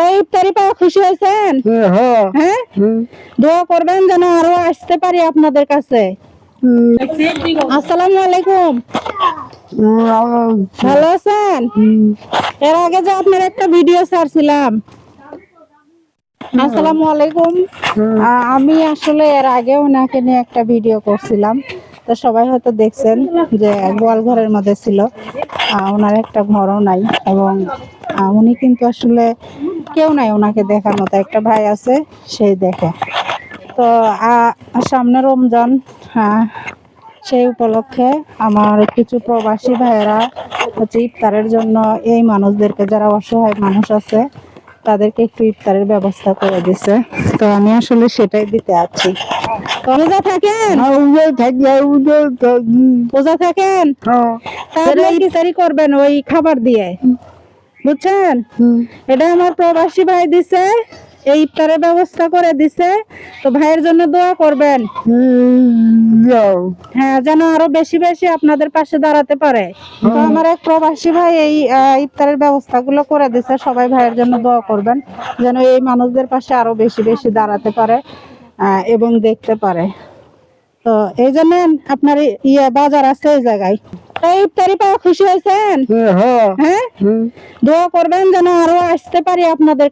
এই ইফতারি পাওয়া খুশি হয়েছেন? হ্যাঁ, দোয়া করবেন যেন আরো আসতে পারি আপনাদের কাছে। আসসালামু আলাইকুম, ভালো আছেন? এর আগে যে আপনার একটা ভিডিও ছাড়ছিলাম। আসসালামু আলাইকুম। আমি আসলে এর আগে ওনাকে নিয়ে একটা ভিডিও করছিলাম, তো সবাই হয়তো দেখছেন যে গোয়াল ঘরের মধ্যে ছিল। ওনার একটা ঘরও নাই এবং উনি কিন্তু আসলে কেউ নাই ওনাকে দেখার মতো। একটা ভাই আছে, সেই দেখে। তো সামনে রমজান, সেই উপলক্ষে আমার কিছু প্রবাসী ভাইয়েরা হচ্ছে ইফতারের জন্য এই মানুষদেরকে, যারা অসহায় মানুষ আছে, তাদেরকে একটু ইফতারের ব্যবস্থা করে দিছে। তো আমি আসলে সেটাই দিতে আছি। রোজা থাকেন? রোজা থাকেন? তাহলে ইফতারি করবেন ওই খাবার দিয়ে, বুঝছেন? এটা আমার প্রবাসী ভাই দিছে, এই ইফতারের ব্যবস্থা করে দিছে। তো ভাইয়ের জন্য দোয়া করবেন, হ্যাঁ, যেন আরো বেশি বেশি আপনাদের পাশে দাঁড়াতে পারে। তো আমার এক প্রবাসী ভাই এই ইফতারের ব্যবস্থাগুলো করে দিছে। সবাই ভাইয়ের জন্য দোয়া করবেন যেন এই মানুষদের পাশে আরো বেশি বেশি দাঁড়াতে পারে এবং দেখতে পারে। তো এই জন্য আপনার বাজার আছে এই জায়গায়। এই ইফতারি পাওয়া খুশি হয়েছেন? হ্যাঁ, দোয়া করবেন যেন আরো আসতে পারি আপনাদের